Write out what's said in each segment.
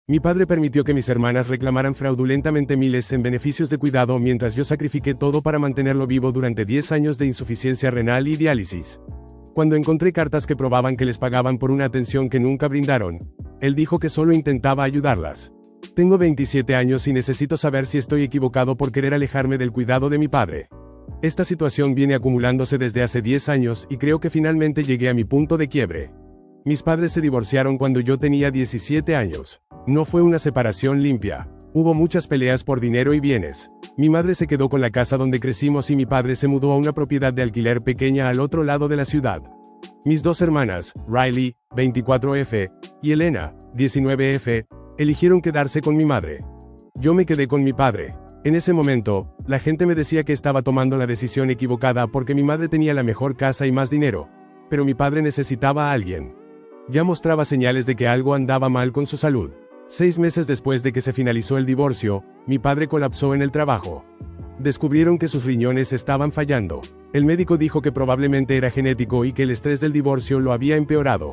Mi padre permitió que mis hermanas reclamaran fraudulentamente miles en beneficios de cuidado mientras yo sacrifiqué todo para mantenerlo vivo durante 10 años de insuficiencia renal y diálisis. Cuando encontré cartas que probaban que les pagaban por una atención que nunca brindaron, él dijo que solo intentaba ayudarlas. Tengo 27 años y necesito saber si estoy equivocado por querer alejarme del cuidado de mi padre. Esta situación viene acumulándose desde hace 10 años y creo que finalmente llegué a mi punto de quiebre. Mis padres se divorciaron cuando yo tenía 17 años. No fue una separación limpia. Hubo muchas peleas por dinero y bienes. Mi madre se quedó con la casa donde crecimos y mi padre se mudó a una propiedad de alquiler pequeña al otro lado de la ciudad. Mis dos hermanas, Riley, 24F, y Elena, 19F, eligieron quedarse con mi madre. Yo me quedé con mi padre. En ese momento, la gente me decía que estaba tomando la decisión equivocada porque mi madre tenía la mejor casa y más dinero, pero mi padre necesitaba a alguien. Ya mostraba señales de que algo andaba mal con su salud. 6 meses después de que se finalizó el divorcio, mi padre colapsó en el trabajo. Descubrieron que sus riñones estaban fallando. El médico dijo que probablemente era genético y que el estrés del divorcio lo había empeorado.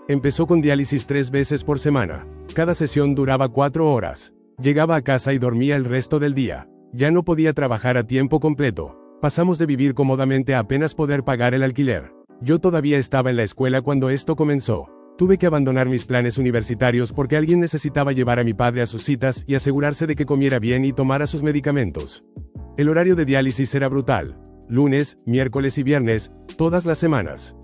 Empezó con diálisis 3 veces por semana. Cada sesión duraba 4 horas. Llegaba a casa y dormía el resto del día. Ya no podía trabajar a tiempo completo. Pasamos de vivir cómodamente a apenas poder pagar el alquiler. Yo todavía estaba en la escuela cuando esto comenzó. Tuve que abandonar mis planes universitarios porque alguien necesitaba llevar a mi padre a sus citas y asegurarse de que comiera bien y tomara sus medicamentos. El horario de diálisis era brutal. Lunes, miércoles y viernes, todas las semanas.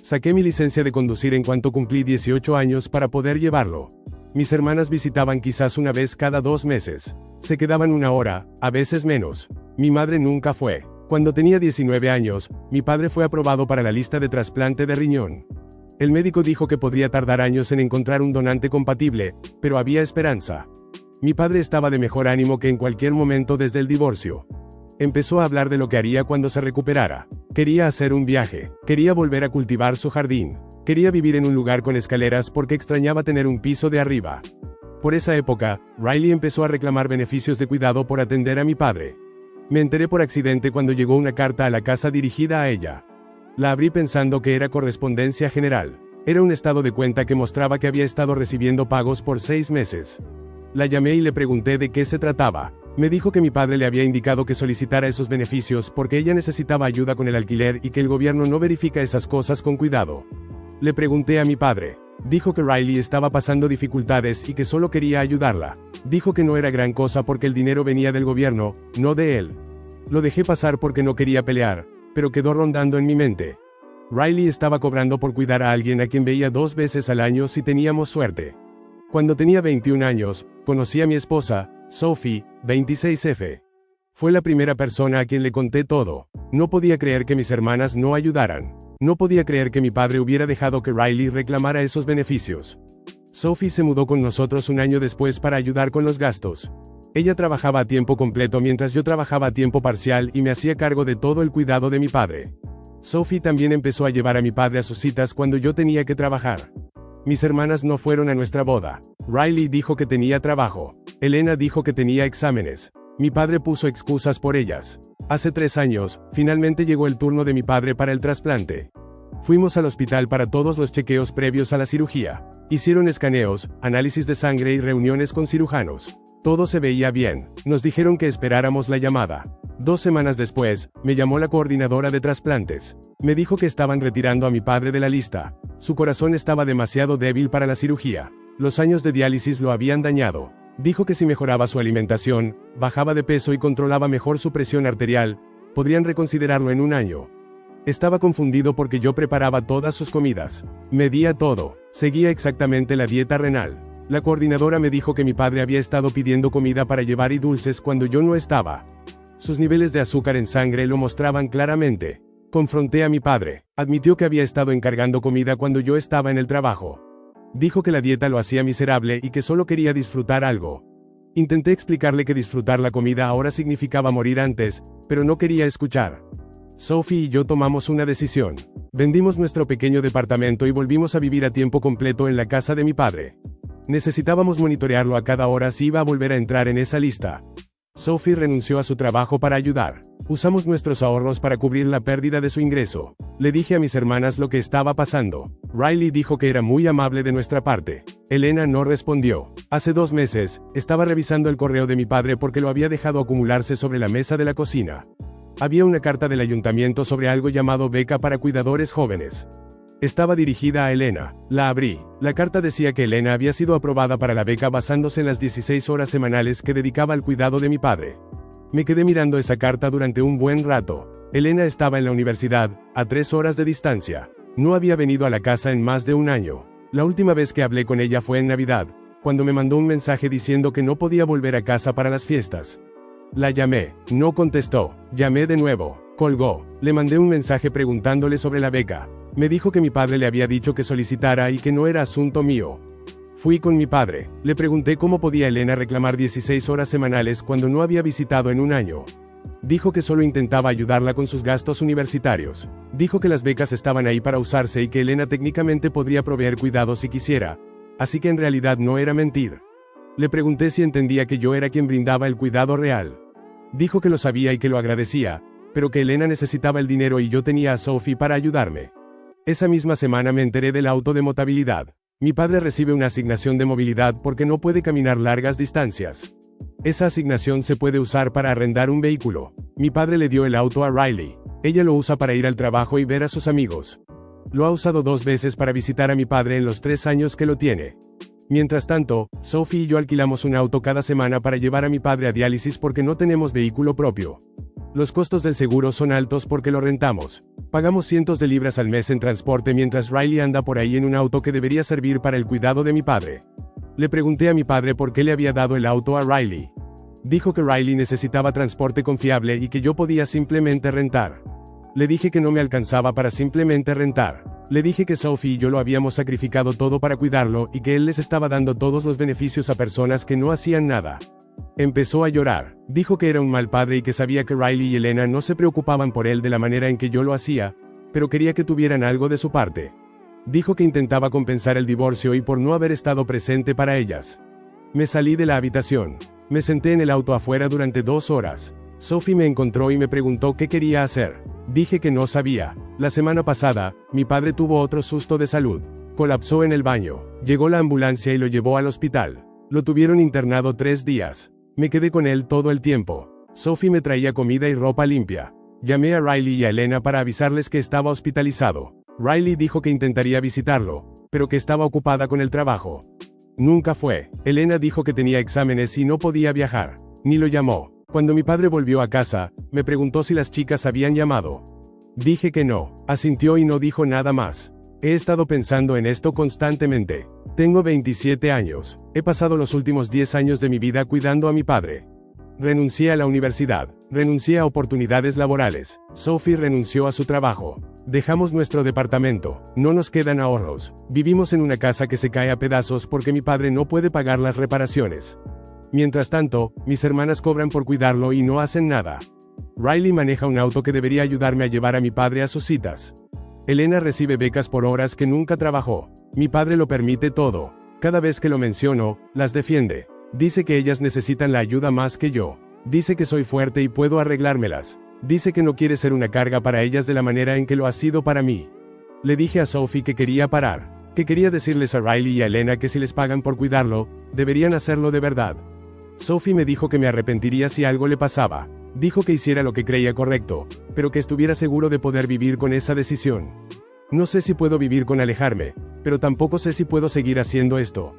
Saqué mi licencia de conducir en cuanto cumplí 18 años para poder llevarlo. Mis hermanas visitaban quizás una vez cada 2 meses. Se quedaban 1 hora, a veces menos. Mi madre nunca fue. Cuando tenía 19 años, mi padre fue aprobado para la lista de trasplante de riñón. El médico dijo que podría tardar años en encontrar un donante compatible, pero había esperanza. Mi padre estaba de mejor ánimo que en cualquier momento desde el divorcio. Empezó a hablar de lo que haría cuando se recuperara. Quería hacer un viaje, quería volver a cultivar su jardín, quería vivir en un lugar con escaleras porque extrañaba tener un piso de arriba. Por esa época, Riley empezó a reclamar beneficios de cuidado por atender a mi padre. Me enteré por accidente cuando llegó una carta a la casa dirigida a ella. La abrí pensando que era correspondencia general. Era un estado de cuenta que mostraba que había estado recibiendo pagos por 6 meses. La llamé y le pregunté de qué se trataba. Me dijo que mi padre le había indicado que solicitara esos beneficios porque ella necesitaba ayuda con el alquiler y que el gobierno no verifica esas cosas con cuidado. Le pregunté a mi padre. Dijo que Riley estaba pasando dificultades y que solo quería ayudarla. Dijo que no era gran cosa porque el dinero venía del gobierno, no de él. Lo dejé pasar porque no quería pelear, pero quedó rondando en mi mente. Riley estaba cobrando por cuidar a alguien a quien veía 2 veces al año si teníamos suerte. Cuando tenía 21 años, conocí a mi esposa, Sophie, 26F. Fue la primera persona a quien le conté todo. No podía creer que mis hermanas no ayudaran. No podía creer que mi padre hubiera dejado que Riley reclamara esos beneficios. Sophie se mudó con nosotros 1 año después para ayudar con los gastos. Ella trabajaba a tiempo completo mientras yo trabajaba a tiempo parcial y me hacía cargo de todo el cuidado de mi padre. Sophie también empezó a llevar a mi padre a sus citas cuando yo tenía que trabajar. Mis hermanas no fueron a nuestra boda. Riley dijo que tenía trabajo. Elena dijo que tenía exámenes. Mi padre puso excusas por ellas. Hace 3 años, finalmente llegó el turno de mi padre para el trasplante. Fuimos al hospital para todos los chequeos previos a la cirugía. Hicieron escaneos, análisis de sangre y reuniones con cirujanos. Todo se veía bien. Nos dijeron que esperáramos la llamada. 2 semanas después, me llamó la coordinadora de trasplantes. Me dijo que estaban retirando a mi padre de la lista. Su corazón estaba demasiado débil para la cirugía. Los años de diálisis lo habían dañado. Dijo que si mejoraba su alimentación, bajaba de peso y controlaba mejor su presión arterial, podrían reconsiderarlo en 1 año. Estaba confundido porque yo preparaba todas sus comidas. Medía todo. Seguía exactamente la dieta renal. La coordinadora me dijo que mi padre había estado pidiendo comida para llevar y dulces cuando yo no estaba. Sus niveles de azúcar en sangre lo mostraban claramente. Confronté a mi padre. Admitió que había estado encargando comida cuando yo estaba en el trabajo. Dijo que la dieta lo hacía miserable y que solo quería disfrutar algo. Intenté explicarle que disfrutar la comida ahora significaba morir antes, pero no quería escuchar. Sophie y yo tomamos una decisión. Vendimos nuestro pequeño departamento y volvimos a vivir a tiempo completo en la casa de mi padre. Necesitábamos monitorearlo a cada hora si iba a volver a entrar en esa lista. Sophie renunció a su trabajo para ayudar. Usamos nuestros ahorros para cubrir la pérdida de su ingreso. Le dije a mis hermanas lo que estaba pasando. Riley dijo que era muy amable de nuestra parte. Elena no respondió. Hace 2 meses, estaba revisando el correo de mi padre porque lo había dejado acumularse sobre la mesa de la cocina. Había una carta del ayuntamiento sobre algo llamado beca para cuidadores jóvenes. Estaba dirigida a Elena. La abrí. La carta decía que Elena había sido aprobada para la beca basándose en las 16 horas semanales que dedicaba al cuidado de mi padre. Me quedé mirando esa carta durante un buen rato. Elena estaba en la universidad, a 3 horas de distancia. No había venido a la casa en más de un año. La última vez que hablé con ella fue en Navidad, cuando me mandó un mensaje diciendo que no podía volver a casa para las fiestas. La llamé. No contestó. Llamé de nuevo. Colgó. Le mandé un mensaje preguntándole sobre la beca. Me dijo que mi padre le había dicho que solicitara y que no era asunto mío. Fui con mi padre. Le pregunté cómo podía Elena reclamar 16 horas semanales cuando no había visitado en un año. Dijo que solo intentaba ayudarla con sus gastos universitarios. Dijo que las becas estaban ahí para usarse y que Elena técnicamente podría proveer cuidado si quisiera. Así que en realidad no era mentir. Le pregunté si entendía que yo era quien brindaba el cuidado real. Dijo que lo sabía y que lo agradecía, pero que Elena necesitaba el dinero y yo tenía a Sophie para ayudarme. Esa misma semana me enteré del auto de movilidad. Mi padre recibe una asignación de movilidad porque no puede caminar largas distancias. Esa asignación se puede usar para arrendar un vehículo. Mi padre le dio el auto a Riley. Ella lo usa para ir al trabajo y ver a sus amigos. Lo ha usado 2 veces para visitar a mi padre en los 3 años que lo tiene. Mientras tanto, Sophie y yo alquilamos un auto cada semana para llevar a mi padre a diálisis porque no tenemos vehículo propio. Los costos del seguro son altos porque lo rentamos. Pagamos cientos de libras al mes en transporte mientras Riley anda por ahí en un auto que debería servir para el cuidado de mi padre. Le pregunté a mi padre por qué le había dado el auto a Riley. Dijo que Riley necesitaba transporte confiable y que yo podía simplemente rentar. Le dije que no me alcanzaba para simplemente rentar. Le dije que Sophie y yo lo habíamos sacrificado todo para cuidarlo y que él les estaba dando todos los beneficios a personas que no hacían nada. Empezó a llorar. Dijo que era un mal padre y que sabía que Riley y Elena no se preocupaban por él de la manera en que yo lo hacía, pero quería que tuvieran algo de su parte. Dijo que intentaba compensar el divorcio y por no haber estado presente para ellas. Me salí de la habitación. Me senté en el auto afuera durante 2 horas. Sophie me encontró y me preguntó qué quería hacer. Dije que no sabía. La semana pasada, mi padre tuvo otro susto de salud. Colapsó en el baño. Llegó la ambulancia y lo llevó al hospital. Lo tuvieron internado 3 días. Me quedé con él todo el tiempo. Sophie me traía comida y ropa limpia. Llamé a Riley y a Elena para avisarles que estaba hospitalizado. Riley dijo que intentaría visitarlo, pero que estaba ocupada con el trabajo. Nunca fue. Elena dijo que tenía exámenes y no podía viajar. Ni lo llamó. Cuando mi padre volvió a casa, me preguntó si las chicas habían llamado. Dije que no. Asintió y no dijo nada más. He estado pensando en esto constantemente. Tengo 27 años. He pasado los últimos 10 años de mi vida cuidando a mi padre. Renuncié a la universidad. Renuncié a oportunidades laborales. Sophie renunció a su trabajo. Dejamos nuestro departamento. No nos quedan ahorros. Vivimos en una casa que se cae a pedazos porque mi padre no puede pagar las reparaciones. Mientras tanto, mis hermanas cobran por cuidarlo y no hacen nada. Riley maneja un auto que debería ayudarme a llevar a mi padre a sus citas. Elena recibe becas por horas que nunca trabajó. Mi padre lo permite todo. Cada vez que lo menciono, las defiende. Dice que ellas necesitan la ayuda más que yo. Dice que soy fuerte y puedo arreglármelas. Dice que no quiere ser una carga para ellas de la manera en que lo ha sido para mí. Le dije a Sophie que quería parar. Que quería decirles a Riley y a Elena que si les pagan por cuidarlo, deberían hacerlo de verdad. Sophie me dijo que me arrepentiría si algo le pasaba. Dijo que hiciera lo que creía correcto, pero que estuviera seguro de poder vivir con esa decisión. No sé si puedo vivir con alejarme, pero tampoco sé si puedo seguir haciendo esto.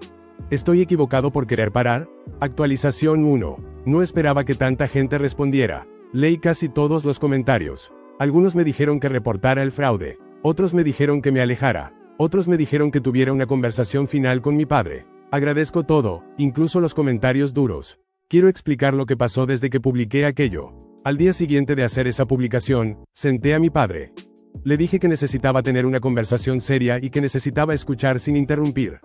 ¿Estoy equivocado por querer parar? Actualización 1. No esperaba que tanta gente respondiera. Leí casi todos los comentarios. Algunos me dijeron que reportara el fraude. Otros me dijeron que me alejara. Otros me dijeron que tuviera una conversación final con mi padre. Agradezco todo, incluso los comentarios duros. Quiero explicar lo que pasó desde que publiqué aquello. Al día siguiente de hacer esa publicación, senté a mi padre. Le dije que necesitaba tener una conversación seria y que necesitaba escuchar sin interrumpir.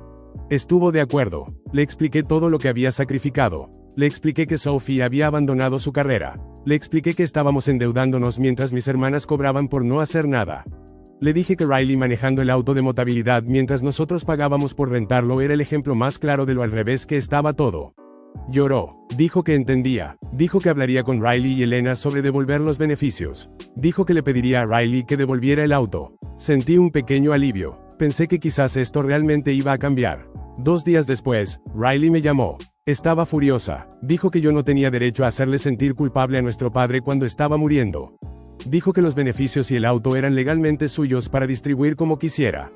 Estuvo de acuerdo. Le expliqué todo lo que había sacrificado. Le expliqué que Sophie había abandonado su carrera. Le expliqué que estábamos endeudándonos mientras mis hermanas cobraban por no hacer nada. Le dije que Riley manejando el auto de movilidad mientras nosotros pagábamos por rentarlo era el ejemplo más claro de lo al revés que estaba todo. Lloró. Dijo que entendía. Dijo que hablaría con Riley y Elena sobre devolver los beneficios. Dijo que le pediría a Riley que devolviera el auto. Sentí un pequeño alivio. Pensé que quizás esto realmente iba a cambiar. 2 días después, Riley me llamó. Estaba furiosa. Dijo que yo no tenía derecho a hacerle sentir culpable a nuestro padre cuando estaba muriendo. Dijo que los beneficios y el auto eran legalmente suyos para distribuir como quisiera.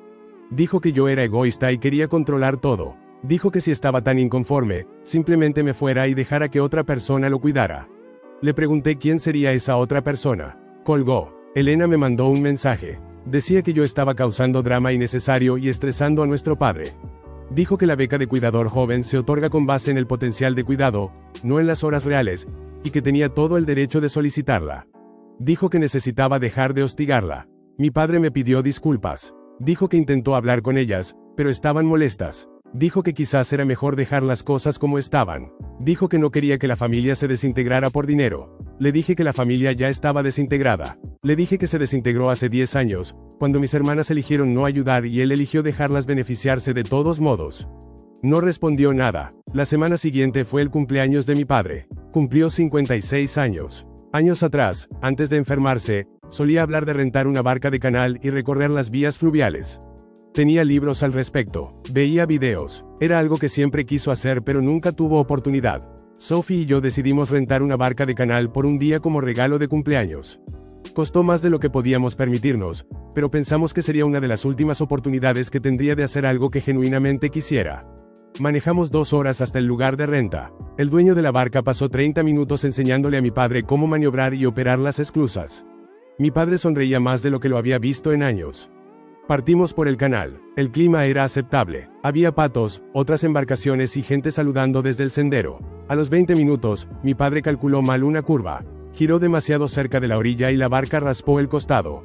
Dijo que yo era egoísta y quería controlar todo. Dijo que si estaba tan inconforme, simplemente me fuera y dejara que otra persona lo cuidara. Le pregunté quién sería esa otra persona. Colgó. Elena me mandó un mensaje. Decía que yo estaba causando drama innecesario y estresando a nuestro padre. Dijo que la beca de cuidador joven se otorga con base en el potencial de cuidado, no en las horas reales, y que tenía todo el derecho de solicitarla. Dijo que necesitaba dejar de hostigarla. Mi padre me pidió disculpas. Dijo que intentó hablar con ellas, pero estaban molestas. Dijo que quizás era mejor dejar las cosas como estaban. Dijo que no quería que la familia se desintegrara por dinero. Le dije que la familia ya estaba desintegrada. Le dije que se desintegró hace 10 años, cuando mis hermanas eligieron no ayudar y él eligió dejarlas beneficiarse de todos modos. No respondió nada. La semana siguiente fue el cumpleaños de mi padre. Cumplió 56 años. Años atrás, antes de enfermarse, solía hablar de rentar una barca de canal y recorrer las vías fluviales. Tenía libros al respecto, veía videos, era algo que siempre quiso hacer pero nunca tuvo oportunidad. Sophie y yo decidimos rentar una barca de canal por un día como regalo de cumpleaños. Costó más de lo que podíamos permitirnos, pero pensamos que sería una de las últimas oportunidades que tendría de hacer algo que genuinamente quisiera. Manejamos 2 horas hasta el lugar de renta. El dueño de la barca pasó 30 minutos enseñándole a mi padre cómo maniobrar y operar las esclusas. Mi padre sonreía más de lo que lo había visto en años. Partimos por el canal. El clima era aceptable. Había patos, otras embarcaciones y gente saludando desde el sendero. A los 20 minutos, mi padre calculó mal una curva. Giró demasiado cerca de la orilla y la barca raspó el costado.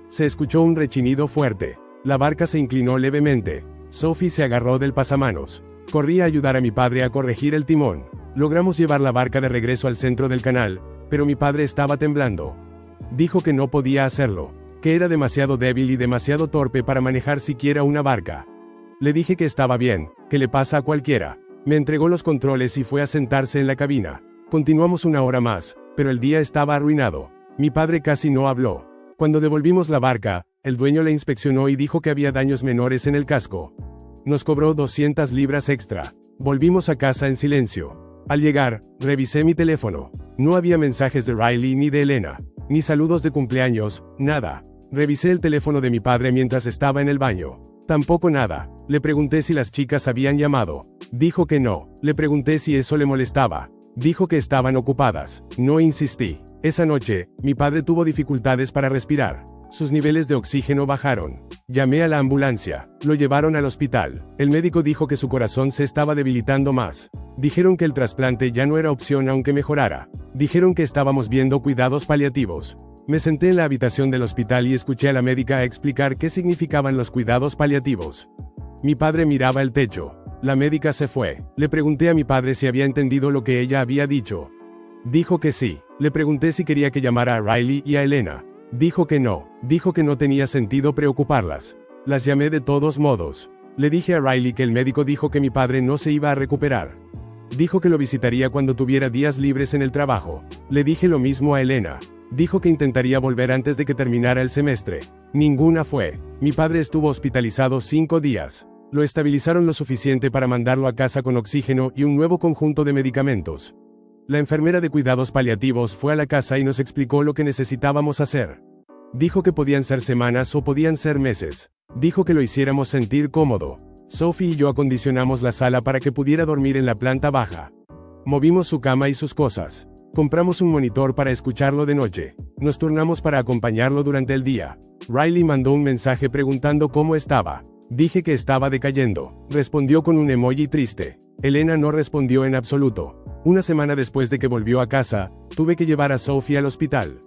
Se escuchó un rechinido fuerte. La barca se inclinó levemente. Sophie se agarró del pasamanos. Corrí a ayudar a mi padre a corregir el timón. Logramos llevar la barca de regreso al centro del canal, pero mi padre estaba temblando. Dijo que no podía hacerlo, que era demasiado débil y demasiado torpe para manejar siquiera una barca. Le dije que estaba bien, que le pasa a cualquiera. Me entregó los controles y fue a sentarse en la cabina. Continuamos 1 hora más, pero el día estaba arruinado. Mi padre casi no habló. Cuando devolvimos la barca, el dueño la inspeccionó y dijo que había daños menores en el casco. Nos cobró 200 libras extra. Volvimos a casa en silencio. Al llegar, revisé mi teléfono. No había mensajes de Riley ni de Elena, ni saludos de cumpleaños, nada. Revisé el teléfono de mi padre mientras estaba en el baño. Tampoco nada. Le pregunté si las chicas habían llamado. Dijo que no. Le pregunté si eso le molestaba. Dijo que estaban ocupadas. No insistí. Esa noche, mi padre tuvo dificultades para respirar. Sus niveles de oxígeno bajaron. Llamé a la ambulancia. Lo llevaron al hospital. El médico dijo que su corazón se estaba debilitando más. Dijeron que el trasplante ya no era opción aunque mejorara. Dijeron que estábamos viendo cuidados paliativos. Me senté en la habitación del hospital y escuché a la médica explicar qué significaban los cuidados paliativos. Mi padre miraba el techo. La médica se fue. Le pregunté a mi padre si había entendido lo que ella había dicho. Dijo que sí. Le pregunté si quería que llamara a Riley y a Elena. Dijo que no. Dijo que no tenía sentido preocuparlas. Las llamé de todos modos. Le dije a Riley que el médico dijo que mi padre no se iba a recuperar. Dijo que lo visitaría cuando tuviera días libres en el trabajo. Le dije lo mismo a Elena. Dijo que intentaría volver antes de que terminara el semestre. Ninguna fue. Mi padre estuvo hospitalizado 5 días. Lo estabilizaron lo suficiente para mandarlo a casa con oxígeno y un nuevo conjunto de medicamentos. La enfermera de cuidados paliativos fue a la casa y nos explicó lo que necesitábamos hacer. Dijo que podían ser semanas o podían ser meses. Dijo que lo hiciéramos sentir cómodo. Sophie y yo acondicionamos la sala para que pudiera dormir en la planta baja. Movimos su cama y sus cosas. Compramos un monitor para escucharlo de noche. Nos turnamos para acompañarlo durante el día. Riley mandó un mensaje preguntando cómo estaba. Dije que estaba decayendo. Respondió con un emoji triste. Elena no respondió en absoluto. Una semana después de que volvió a casa, tuve que llevar a Sophie al hospital.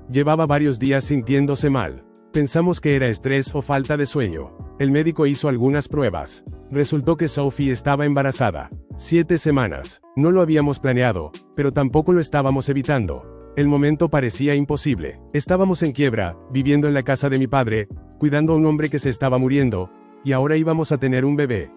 Llevaba varios días sintiéndose mal. Pensamos que era estrés o falta de sueño. El médico hizo algunas pruebas. Resultó que Sophie estaba embarazada. 7 semanas. No lo habíamos planeado, pero tampoco lo estábamos evitando. El momento parecía imposible. Estábamos en quiebra, viviendo en la casa de mi padre, cuidando a un hombre que se estaba muriendo, y ahora íbamos a tener un bebé.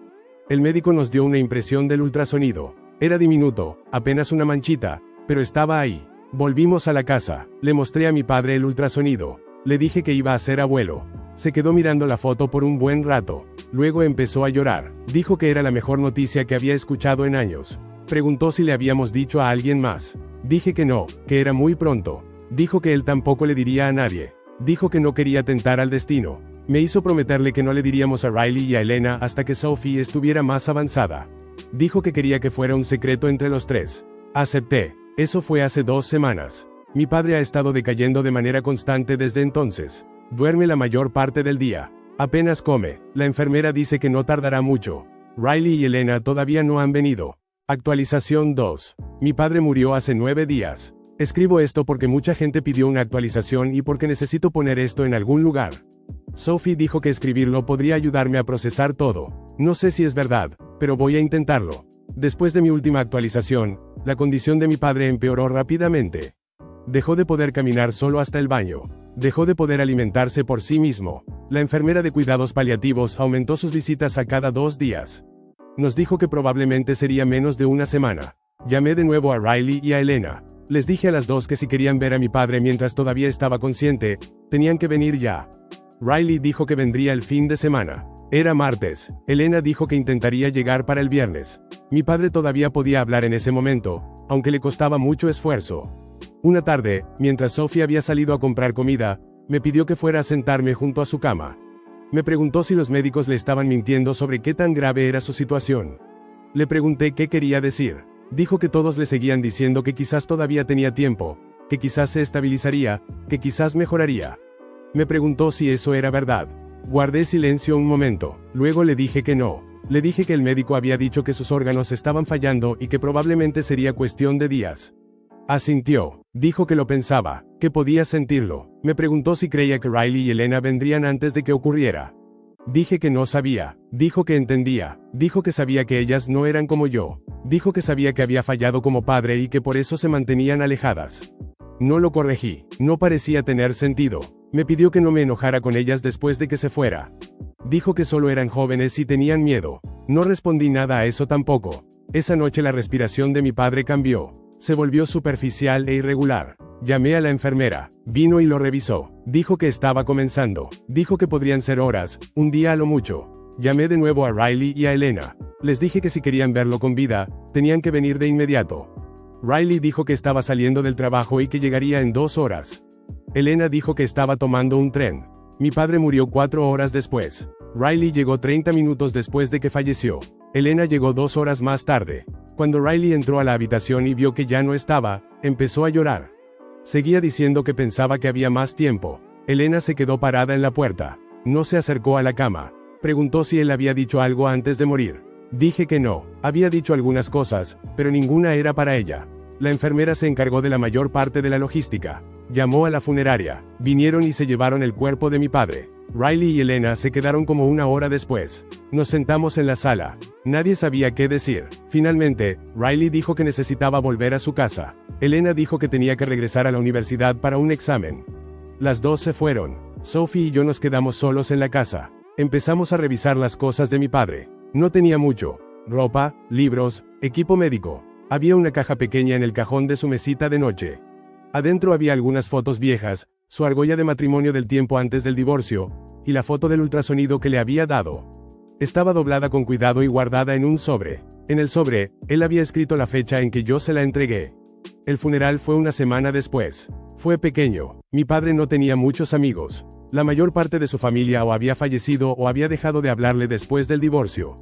El médico nos dio una impresión del ultrasonido. Era diminuto, apenas una manchita, pero estaba ahí. Volvimos a la casa. Le mostré a mi padre el ultrasonido. Le dije que iba a ser abuelo. Se quedó mirando la foto por un buen rato. Luego empezó a llorar. Dijo que era la mejor noticia que había escuchado en años. Preguntó si le habíamos dicho a alguien más. Dije que no, que era muy pronto. Dijo que él tampoco le diría a nadie. Dijo que no quería tentar al destino. Me hizo prometerle que no le diríamos a Riley y a Elena hasta que Sophie estuviera más avanzada. Dijo que quería que fuera un secreto entre los tres. Acepté. Eso fue hace 2 semanas. Mi padre ha estado decayendo de manera constante desde entonces. Duerme la mayor parte del día. Apenas come. La enfermera dice que no tardará mucho. Riley y Elena todavía no han venido. Actualización 2. Mi padre murió hace 9 días. Escribo esto porque mucha gente pidió una actualización y porque necesito poner esto en algún lugar. Sophie dijo que escribirlo podría ayudarme a procesar todo. No sé si es verdad, pero voy a intentarlo. Después de mi última actualización, la condición de mi padre empeoró rápidamente. Dejó de poder caminar solo hasta el baño. Dejó de poder alimentarse por sí mismo. La enfermera de cuidados paliativos aumentó sus visitas a cada 2 días. Nos dijo que probablemente sería menos de una semana. Llamé de nuevo a Riley y a Elena. Les dije a las dos que si querían ver a mi padre mientras todavía estaba consciente, tenían que venir ya. Riley dijo que vendría el fin de semana. Era martes. Elena dijo que intentaría llegar para el viernes. Mi padre todavía podía hablar en ese momento, aunque le costaba mucho esfuerzo. Una tarde, mientras Sophie había salido a comprar comida, me pidió que fuera a sentarme junto a su cama. Me preguntó si los médicos le estaban mintiendo sobre qué tan grave era su situación. Le pregunté qué quería decir. Dijo que todos le seguían diciendo que quizás todavía tenía tiempo, que quizás se estabilizaría, que quizás mejoraría. Me preguntó si eso era verdad. Guardé silencio un momento, luego le dije que no. Le dije que el médico había dicho que sus órganos estaban fallando y que probablemente sería cuestión de días. Asintió. Dijo que lo pensaba, que podía sentirlo. Me preguntó si creía que Riley y Elena vendrían antes de que ocurriera. Dije que no sabía. Dijo que entendía. Dijo que sabía que ellas no eran como yo. Dijo que sabía que había fallado como padre y que por eso se mantenían alejadas. No lo corregí. No parecía tener sentido. Me pidió que no me enojara con ellas después de que se fuera. Dijo que solo eran jóvenes y tenían miedo. No respondí nada a eso tampoco. Esa noche la respiración de mi padre cambió. Se volvió superficial e irregular. Llamé a la enfermera. Vino y lo revisó. Dijo que estaba comenzando. Dijo que podrían ser horas, un día a lo mucho. Llamé de nuevo a Riley y a Elena. Les dije que si querían verlo con vida, tenían que venir de inmediato. Riley dijo que estaba saliendo del trabajo y que llegaría en 2 horas. Elena dijo que estaba tomando un tren. Mi padre murió 4 horas después. Riley llegó 30 minutos después de que falleció. Elena llegó 2 horas más tarde. Cuando Riley entró a la habitación y vio que ya no estaba, empezó a llorar. Seguía diciendo que pensaba que había más tiempo. Elena se quedó parada en la puerta. No se acercó a la cama. Preguntó si él había dicho algo antes de morir. Dije que no. Había dicho algunas cosas, pero ninguna era para ella. La enfermera se encargó de la mayor parte de la logística. Llamó a la funeraria. Vinieron y se llevaron el cuerpo de mi padre. Riley y Elena se quedaron como 1 hora después. Nos sentamos en la sala. Nadie sabía qué decir. Finalmente, Riley dijo que necesitaba volver a su casa. Elena dijo que tenía que regresar a la universidad para un examen. Las dos se fueron. Sophie y yo nos quedamos solos en la casa. Empezamos a revisar las cosas de mi padre. No tenía mucho. Ropa, libros, equipo médico. Había una caja pequeña en el cajón de su mesita de noche. Adentro había algunas fotos viejas, su argolla de matrimonio del tiempo antes del divorcio, y la foto del ultrasonido que le había dado. Estaba doblada con cuidado y guardada en un sobre. En el sobre, él había escrito la fecha en que yo se la entregué. El funeral fue una semana después. Fue pequeño. Mi padre no tenía muchos amigos. La mayor parte de su familia o había fallecido o había dejado de hablarle después del divorcio.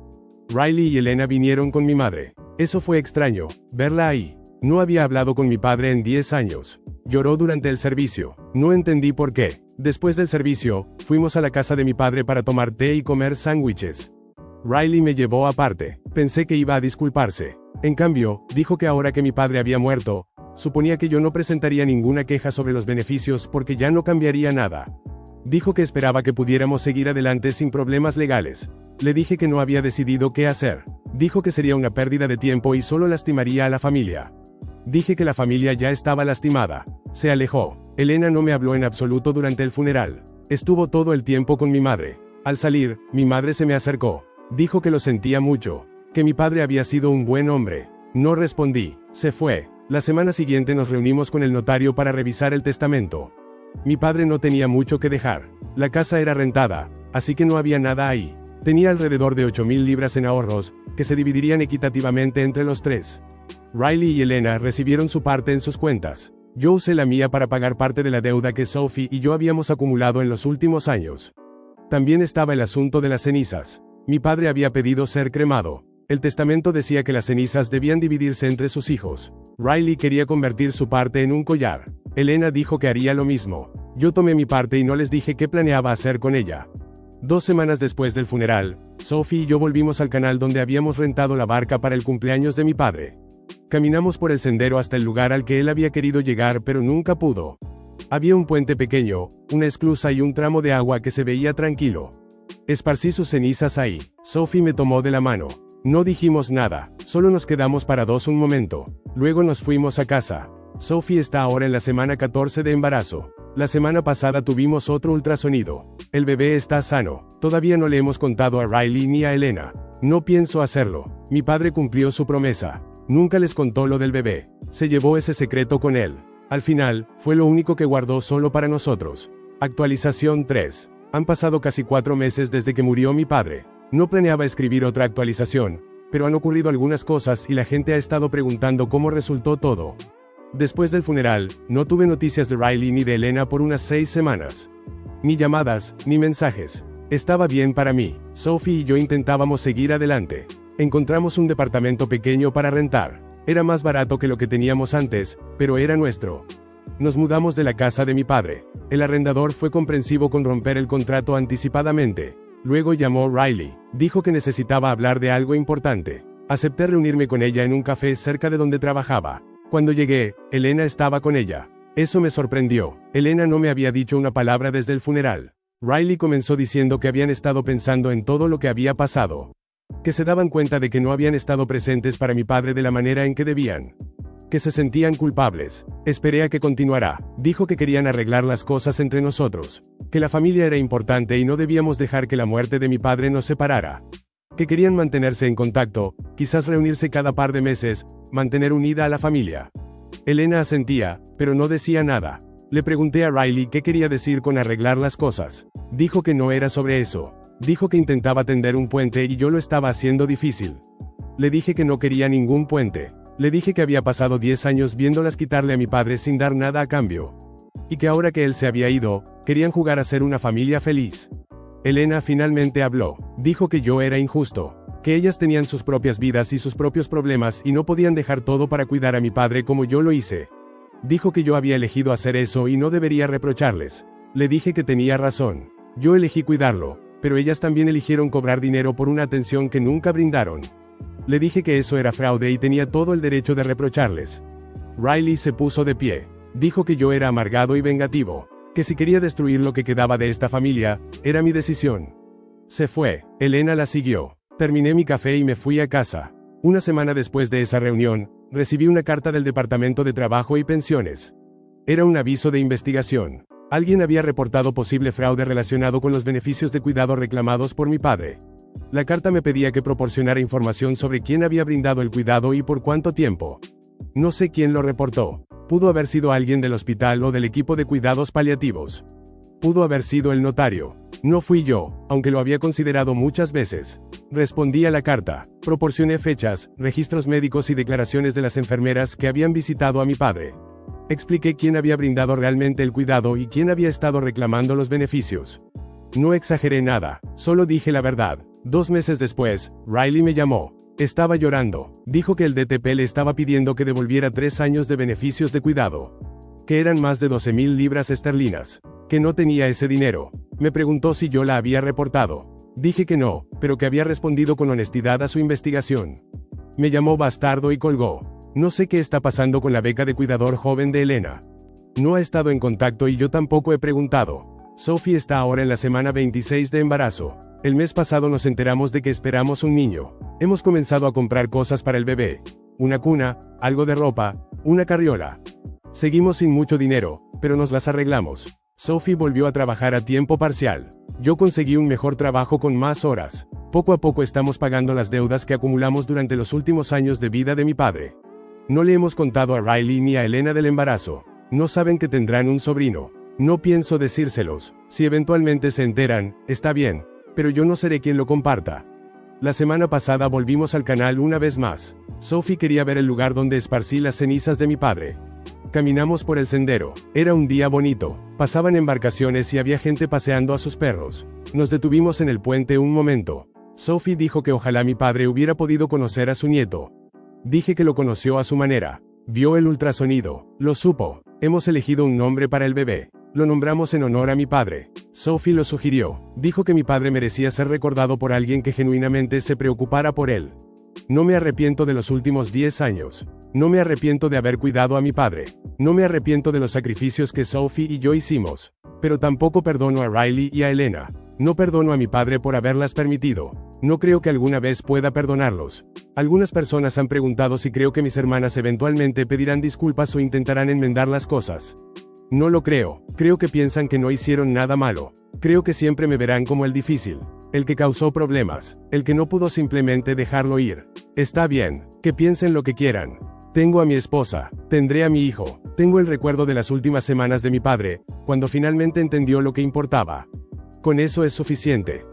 Riley y Elena vinieron con mi madre. Eso fue extraño, verla ahí. No había hablado con mi padre en 10 años. Lloró durante el servicio. No entendí por qué. Después del servicio, fuimos a la casa de mi padre para tomar té y comer sándwiches. Riley me llevó aparte. Pensé que iba a disculparse. En cambio, dijo que ahora que mi padre había muerto, suponía que yo no presentaría ninguna queja sobre los beneficios porque ya no cambiaría nada. Dijo que esperaba que pudiéramos seguir adelante sin problemas legales. Le dije que no había decidido qué hacer. Dijo que sería una pérdida de tiempo y solo lastimaría a la familia. Dije que la familia ya estaba lastimada. Se alejó. Elena no me habló en absoluto durante el funeral. Estuvo todo el tiempo con mi madre. Al salir, mi madre se me acercó. Dijo que lo sentía mucho. Que mi padre había sido un buen hombre. No respondí. Se fue. La semana siguiente nos reunimos con el notario para revisar el testamento. Mi padre no tenía mucho que dejar. La casa era rentada, así que no había nada ahí. Tenía alrededor de 8,000 libras en ahorros, que se dividirían equitativamente entre los tres. Riley y Elena recibieron su parte en sus cuentas. Yo usé la mía para pagar parte de la deuda que Sophie y yo habíamos acumulado en los últimos años. También estaba el asunto de las cenizas. Mi padre había pedido ser cremado. El testamento decía que las cenizas debían dividirse entre sus hijos. Riley quería convertir su parte en un collar. Elena dijo que haría lo mismo. Yo tomé mi parte y no les dije qué planeaba hacer con ella. 2 semanas después del funeral, Sophie y yo volvimos al canal donde habíamos rentado la barca para el cumpleaños de mi padre. Caminamos por el sendero hasta el lugar al que él había querido llegar pero nunca pudo. Había un puente pequeño, una esclusa y un tramo de agua que se veía tranquilo. Esparcí sus cenizas ahí. Sophie me tomó de la mano. No dijimos nada, solo nos quedamos parados un momento. Luego nos fuimos a casa. Sophie está ahora en la semana 14 de embarazo. La semana pasada tuvimos otro ultrasonido. El bebé está sano. Todavía no le hemos contado a Riley ni a Elena. No pienso hacerlo. Mi padre cumplió su promesa. Nunca les contó lo del bebé. Se llevó ese secreto con él. Al final, fue lo único que guardó solo para nosotros. Actualización 3. Han pasado casi 4 meses desde que murió mi padre. No planeaba escribir otra actualización, pero han ocurrido algunas cosas y la gente ha estado preguntando cómo resultó todo. Después del funeral, no tuve noticias de Riley ni de Elena por unas 6 semanas. Ni llamadas, ni mensajes. Estaba bien para mí. Sophie y yo intentábamos seguir adelante. Encontramos un departamento pequeño para rentar. Era más barato que lo que teníamos antes, pero era nuestro. Nos mudamos de la casa de mi padre. El arrendador fue comprensivo con romper el contrato anticipadamente. Luego llamó Riley. Dijo que necesitaba hablar de algo importante. Acepté reunirme con ella en un café cerca de donde trabajaba. Cuando llegué, Elena estaba con ella. Eso me sorprendió. Elena no me había dicho una palabra desde el funeral. Riley comenzó diciendo que habían estado pensando en todo lo que había pasado. Que se daban cuenta de que no habían estado presentes para mi padre de la manera en que debían. Que se sentían culpables. Esperé a que continuara. Dijo que querían arreglar las cosas entre nosotros. Que la familia era importante y no debíamos dejar que la muerte de mi padre nos separara. Que querían mantenerse en contacto, quizás reunirse cada par de meses, mantener unida a la familia. Elena asentía, pero no decía nada. Le pregunté a Riley qué quería decir con arreglar las cosas. Dijo que no era sobre eso. Dijo que intentaba tender un puente y yo lo estaba haciendo difícil. Le dije que no quería ningún puente. Le dije que había pasado 10 años viéndolas quitarle a mi padre sin dar nada a cambio. Y que ahora que él se había ido, querían jugar a ser una familia feliz. Elena finalmente habló. Dijo que yo era injusto. Que ellas tenían sus propias vidas y sus propios problemas y no podían dejar todo para cuidar a mi padre como yo lo hice. Dijo que yo había elegido hacer eso y no debería reprocharles. Le dije que tenía razón. Yo elegí cuidarlo, pero ellas también eligieron cobrar dinero por una atención que nunca brindaron. Le dije que eso era fraude y tenía todo el derecho de reprocharles. Riley se puso de pie. Dijo que yo era amargado y vengativo. Que si quería destruir lo que quedaba de esta familia, era mi decisión. Se fue. Elena la siguió. Terminé mi café y me fui a casa. Una semana después de esa reunión, recibí una carta del Departamento de Trabajo y Pensiones. Era un aviso de investigación. Alguien había reportado posible fraude relacionado con los beneficios de cuidado reclamados por mi padre. La carta me pedía que proporcionara información sobre quién había brindado el cuidado y por cuánto tiempo. No sé quién lo reportó. Pudo haber sido alguien del hospital o del equipo de cuidados paliativos. Pudo haber sido el notario. No fui yo, aunque lo había considerado muchas veces. Respondí a la carta. Proporcioné fechas, registros médicos y declaraciones de las enfermeras que habían visitado a mi padre. Expliqué quién había brindado realmente el cuidado y quién había estado reclamando los beneficios. No exageré nada, solo dije la verdad. 2 meses después, Riley me llamó. Estaba llorando. Dijo que el DTP le estaba pidiendo que devolviera 3 años de beneficios de cuidado. Que eran más de 12,000 libras esterlinas. Que no tenía ese dinero. Me preguntó si yo la había reportado. Dije que no, pero que había respondido con honestidad a su investigación. Me llamó bastardo y colgó. No sé qué está pasando con la beca de cuidador joven de Elena. No ha estado en contacto y yo tampoco he preguntado. Sophie está ahora en la semana 26 de embarazo. El mes pasado nos enteramos de que esperamos un niño. Hemos comenzado a comprar cosas para el bebé. Una cuna, algo de ropa, una carriola. Seguimos sin mucho dinero, pero nos las arreglamos. Sophie volvió a trabajar a tiempo parcial. Yo conseguí un mejor trabajo con más horas. Poco a poco estamos pagando las deudas que acumulamos durante los últimos años de vida de mi padre. No le hemos contado a Riley ni a Elena del embarazo. No saben que tendrán un sobrino. No pienso decírselos. Si eventualmente se enteran, está bien, pero yo no seré quien lo comparta. La semana pasada volvimos al canal una vez más. Sophie quería ver el lugar donde esparcí las cenizas de mi padre. Caminamos por el sendero. Era un día bonito. Pasaban embarcaciones y había gente paseando a sus perros. Nos detuvimos en el puente un momento. Sophie dijo que ojalá mi padre hubiera podido conocer a su nieto. Dije que lo conoció a su manera. Vio el ultrasonido. Lo supo. Hemos elegido un nombre para el bebé. Lo nombramos en honor a mi padre. Sophie lo sugirió. Dijo que mi padre merecía ser recordado por alguien que genuinamente se preocupara por él. No me arrepiento de los últimos 10 años. No me arrepiento de haber cuidado a mi padre. No me arrepiento de los sacrificios que Sophie y yo hicimos. Pero tampoco perdono a Riley y a Elena. No perdono a mi padre por haberlas permitido. No creo que alguna vez pueda perdonarlos. Algunas personas han preguntado si creo que mis hermanas eventualmente pedirán disculpas o intentarán enmendar las cosas. No lo creo. Creo que piensan que no hicieron nada malo. Creo que siempre me verán como el difícil, el que causó problemas, el que no pudo simplemente dejarlo ir. Está bien, que piensen lo que quieran. Tengo a mi esposa, tendré a mi hijo, tengo el recuerdo de las últimas semanas de mi padre, cuando finalmente entendió lo que importaba. Con eso es suficiente.